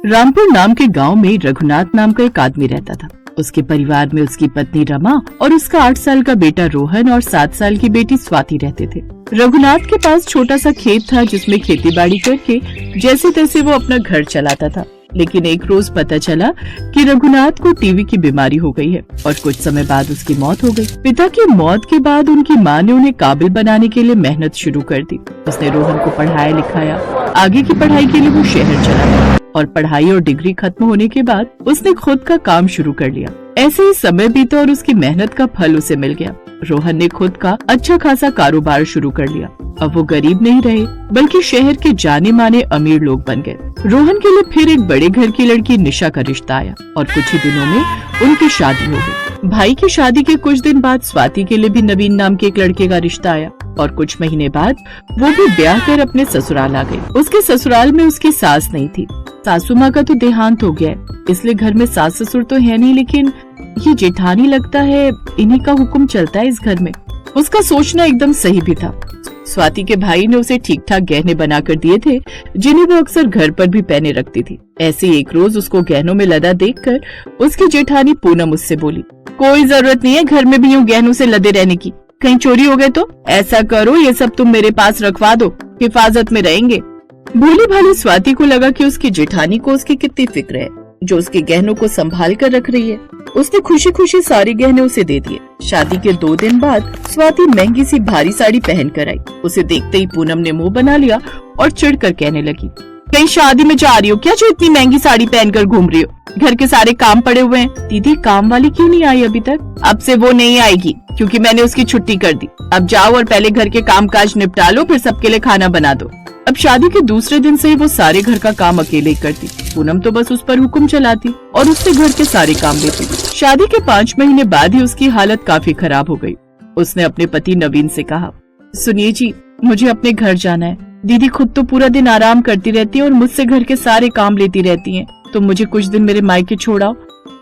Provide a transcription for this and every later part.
रामपुर नाम के गांव में रघुनाथ नाम का एक आदमी रहता था। उसके परिवार में उसकी पत्नी रमा और उसका 8 साल का बेटा रोहन और 7 साल की बेटी स्वाति रहते थे। रघुनाथ के पास छोटा सा खेत था जिसमें खेती बाड़ी करके जैसे तैसे वो अपना घर चलाता था। लेकिन एक रोज पता चला कि रघुनाथ को टीबी की बीमारी हो गई है और कुछ समय बाद उसकी मौत हो गई। पिता की मौत के बाद उनकी माँ ने उन्हें काबिल बनाने के लिए मेहनत शुरू कर दी। उसने रोहन को पढ़ाया लिखाया। आगे की पढ़ाई के लिए वो शहर चला गया और पढ़ाई और डिग्री खत्म होने के बाद उसने खुद का काम शुरू कर लिया। ऐसे ही समय बीता और उसकी मेहनत का फल उसे मिल गया। रोहन ने खुद का अच्छा खासा कारोबार शुरू कर लिया। अब वो गरीब नहीं रहे बल्कि शहर के जाने माने अमीर लोग बन गए। रोहन के लिए फिर एक बड़े घर की लड़की निशा का रिश्ता आया और कुछ ही दिनों में उनकी शादी हो गई। भाई की शादी के कुछ दिन बाद स्वाति के लिए भी नवीन नाम के एक लड़के का रिश्ता आया और कुछ महीने बाद वो भी ब्याह कर अपने ससुराल आ गई। उसके ससुराल में उसकी सास नहीं थी। सासू माँ का तो देहांत हो गया है, इसलिए घर में सास ससुर तो है नहीं, लेकिन ये जेठानी लगता है इन्हीं का हुक्म चलता है इस घर में। उसका सोचना एकदम सही भी था। स्वाति के भाई ने उसे ठीक ठाक गहने बना कर दिए थे जिन्हें वो अक्सर घर पर भी पहने रखती थी। ऐसे एक रोज उसको गहनों में लदा देखकर उसकी जेठानी पूनम उससे बोली, कोई जरूरत नहीं है घर में भी यूँ गहनों से लदे रहने की, कहीं चोरी हो गए तो ऐसा करो ये सब तुम मेरे पास रखवा दो, हिफाजत में रहेंगे। भोली भाली स्वाति को लगा कि उसकी जेठानी को उसकी कितनी फिक्र है जो उसके गहनों को संभाल कर रख रही है। उसने खुशी खुशी सारे गहने उसे दे दिए। शादी के 2 दिन बाद स्वाति महंगी सी भारी साड़ी पहन कर आई। उसे देखते ही पूनम ने मुंह बना लिया और चिढ़कर कहने लगी, कहीं शादी में जा रही हो क्या जो इतनी महंगी साड़ी पहनकर घूम रही हो? घर के सारे काम पड़े हुए हैं। दीदी काम वाली क्यों नहीं आई अभी तक? अब से वो नहीं आएगी क्योंकि मैंने उसकी छुट्टी कर दी। अब जाओ और पहले घर के काम काज निपटा लो, फिर सबके लिए खाना बना दो। अब शादी के दूसरे दिन से ही वो सारे घर का काम अकेले ही करती। पूनम तो बस उस पर हुक्म चलाती और उससे घर के सारे काम लेती। शादी के 5 महीने बाद ही उसकी हालत काफी खराब हो गई। उसने अपने पति नवीन से कहा, सुनिए जी, मुझे अपने घर जाना है। दीदी खुद तो पूरा दिन आराम करती रहती है और मुझसे घर के सारे काम लेती रहती हैं। तो मुझे कुछ दिन मेरे मायके छोड़ाओ।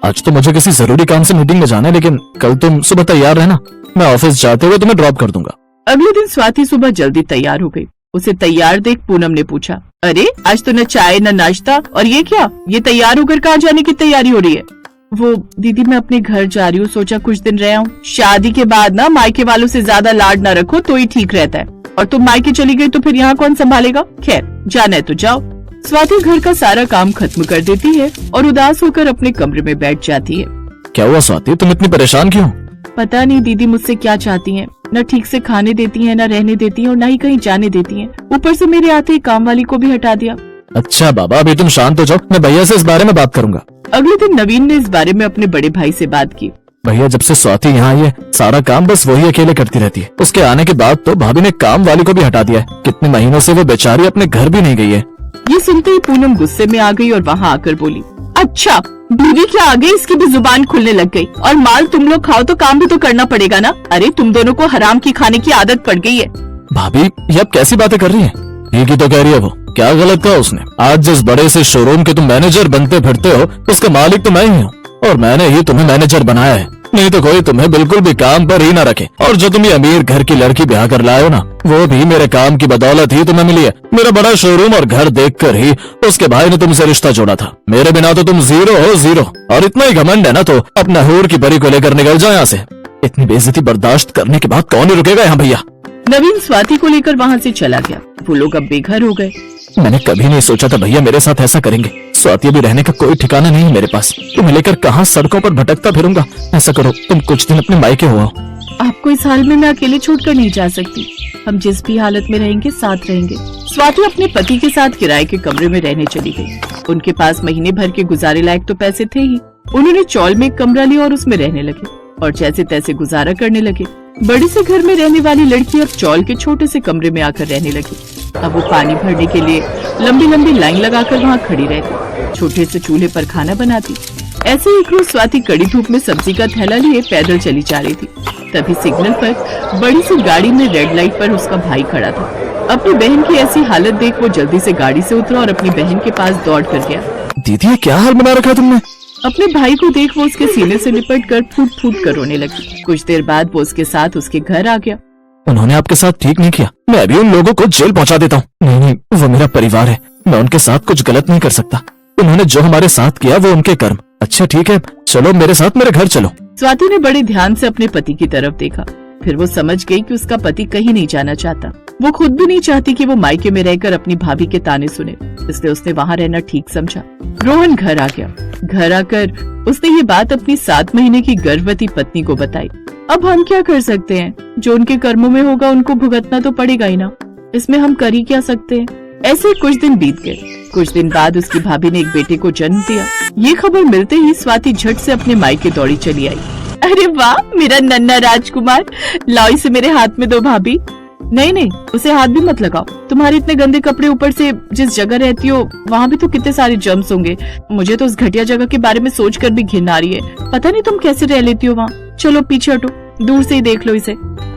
आज तो मुझे किसी जरूरी काम से मीटिंग में जाना है, लेकिन कल तुम सुबह तैयार रहना, मैं ऑफिस जाते हुए तुम्हें ड्रॉप कर दूंगा। अगले दिन स्वाति सुबह जल्दी तैयार हो गई। उसे तैयार देख पूनम ने पूछा, अरे आज तो न चाय न नाश्ता, और ये क्या? ये तैयार होकर कहाँ जाने की तैयारी हो रही है? वो दीदी मैं अपने घर जा रही हूँ, सोचा कुछ दिन रह आऊं। शादी के बाद ना मायके वालों से ज्यादा लाड न रखो तो ही ठीक रहता है, और तुम मायके चली गई तो फिर यहाँ कौन संभालेगा? खैर जाना है तो जाओ। स्वाति घर का सारा काम खत्म कर देती है और उदास होकर अपने कमरे में बैठ जाती है। क्या हुआ स्वाति, तुम इतनी परेशान क्यों? पता नहीं दीदी मुझसे क्या चाहती हैं। न ठीक से खाने देती हैं, न रहने देती हैं और न ही कहीं जाने देती हैं। ऊपर से मेरे आते ही काम वाली को भी हटा दिया। अच्छा बाबा, अभी तुम शांत हो जाओ, मैं भैया से इस बारे में बात करूंगा। अगले दिन नवीन ने इस बारे में अपने बड़े भाई से बात की। भैया जब से स्वाति यहाँ आई है सारा काम बस वही अकेले करती रहती है। उसके आने के बाद तो भाभी ने काम वाली को भी हटा दिया है। कितने महीनों से वो बेचारी अपने घर भी नहीं गई है। ये सुनते ही पूनम गुस्से में आ गई और वहाँ आकर बोली, अच्छा बीवी क्या आ गई, इसकी भी जुबान खुलने लग गई। और माल तुम लोग खाओ तो काम भी तो करना पड़ेगा ना। अरे तुम दोनों को हराम की खाने की आदत पड़ गई है। भाभी ये अब कैसी बातें कर रही है? ठीक ही तो कह रही है वो, क्या गलत कहा उसने? आज जिस बड़े से शोरूम के तुम मैनेजर बनते फिरते हो उसका मालिक तो मैं ही हूँ, और मैंने ही तुम्हें मैनेजर बनाया है। नहीं तो कोई तुम्हें बिल्कुल भी काम पर ही ना रखे। और जो तुम ये अमीर घर की लड़की ब्याह कर लाए हो ना, वो भी मेरे काम की बदौलत ही तुम्हें मिली है। मेरा बड़ा शोरूम और घर देखकर ही उसके भाई ने तुमसे रिश्ता जोड़ा था। मेरे बिना तो तुम जीरो हो, जीरो। और इतना ही घमंड है ना तो अपना हूर की परी को लेकर निकल जाओ यहाँ से। इतनी बेइज्जती बर्दाश्त करने के बाद कौन ही रुकेगा यहाँ भैया। नवीन स्वाति को लेकर वहाँ से चला गया। वो लोग अब बेघर हो गए। मैंने कभी नहीं सोचा था भैया मेरे साथ ऐसा करेंगे। स्वाति भी रहने का कोई ठिकाना नहीं है मेरे पास। तुम्हें लेकर कहाँ सड़कों पर भटकता फिरूंगा। ऐसा करो तुम कुछ दिन अपने मायके हो आओ। आपको इस हाल में मैं अकेले छोड़कर नहीं जा सकती। हम जिस भी हालत में रहेंगे साथ रहेंगे। स्वाति अपने पति के साथ किराए के कमरे में रहने चली गई। उनके पास महीने भर के गुजारे लायक तो पैसे थे ही। उन्होंने चौल में एक कमरा लिया और उसमें रहने लगे और जैसे तैसे गुजारा करने लगे। बड़े से घर में रहने वाली लड़की अब चौल के छोटे से कमरे में आकर रहने लगी। अब वो पानी भरने के लिए लंबी लंबी लाइन लगाकर वहाँ खड़ी रहती, छोटे से चूल्हे पर खाना बनाती। ऐसे एक रोज स्वाति कड़ी धूप में सब्जी का थैला लिए पैदल चली जा रही थी। तभी सिग्नल पर बड़ी सी गाड़ी में रेड लाइट पर उसका भाई खड़ा था। अपनी बहन की ऐसी हालत देख वो जल्दी से गाड़ी से उतरा और अपनी बहन के पास दौड़ कर गया। दीदी ये क्या हाल बना रखा तुमने? अपने भाई को देख वो उसके सीने से लिपट कर फूट फूट कर रोने लगी। कुछ देर बाद वो उसके साथ उसके घर आ गया। उन्होंने आपके साथ ठीक नहीं किया। मैं अभी उन लोगों को जेल पहुंचा देता हूँ। नहीं, वो मेरा परिवार है, मैं उनके साथ कुछ गलत नहीं कर सकता। उन्होंने जो हमारे साथ किया वो उनके कर्म। अच्छा ठीक है, चलो मेरे साथ मेरे घर चलो। स्वाति ने बड़े ध्यान से अपने पति की तरफ देखा। फिर वो समझ गई कि उसका पति कहीं नहीं जाना चाहता। वो खुद भी नहीं चाहती कि वो मायके में रहकर अपनी भाभी के ताने सुने, इसलिए उसने वहाँ रहना ठीक समझा। रोहन घर आ गया। घर आकर उसने ये बात अपनी 7 महीने की गर्भवती पत्नी को बताई। अब हम क्या कर सकते हैं, जो उनके कर्मों में होगा उनको भुगतना तो पड़ेगा ही ना, इसमें हम कर ही क्या सकते हैं। ऐसे कुछ दिन बीत गए। कुछ दिन बाद उसकी भाभी ने एक बेटे को जन्म दिया। ये खबर मिलते ही स्वाति झट से अपने मायके दौड़ी चली आई। अरे वाह, मेरा नन्हा राजकुमार, लाओ इसे मेरे हाथ में दो भाभी। नहीं, उसे हाथ भी मत लगाओ। तुम्हारे इतने गंदे कपड़े, ऊपर से जिस जगह रहती हो वहाँ भी तो कितने सारे जर्म्स होंगे। मुझे तो उस घटिया जगह के बारे में सोचकर भी घिन आ रही है। पता नहीं तुम कैसे रह लेती हो वहाँ। चलो पीछे हटो, दूर से ही देख लो इसे।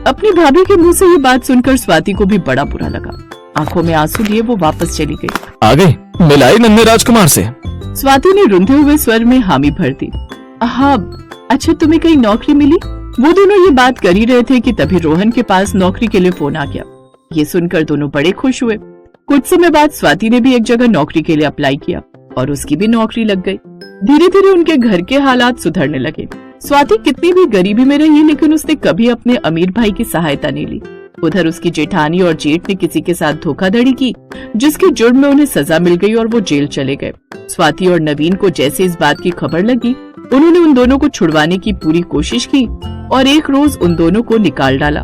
अपनी भाभी के मुंह से ये बात सुनकर स्वाति को भी बड़ा बुरा लगा। आंखों में आंसू लिए वो वापस चली गई। आ गई, मिलाई नन्हे राजकुमार से। स्वाति ने रुंधे हुए स्वर में हामी भर दी। हाँ, अच्छा तुम्हें कहीं नौकरी मिली? वो दोनों ये बात कर ही रहे थे कि तभी रोहन के पास नौकरी के लिए फोन आ गया। ये सुनकर दोनों बड़े खुश हुए। कुछ समय बाद स्वाति ने भी एक जगह नौकरी के लिए अप्लाई किया और उसकी भी नौकरी लग गई। धीरे धीरे उनके घर के हालात सुधरने लगे। स्वाति कितनी भी गरीबी में रही, लेकिन उसने कभी अपने अमीर भाई की सहायता नहीं ली। उधर उसकी जेठानी और जेठ ने किसी के साथ धोखाधड़ी की, जिसके जुर्म में उन्हें सजा मिल गई और वो जेल चले गए। स्वाति और नवीन को जैसे इस बात की खबर लगी, उन्होंने उन दोनों को छुड़वाने की पूरी कोशिश की और एक रोज उन दोनों को निकाल डाला।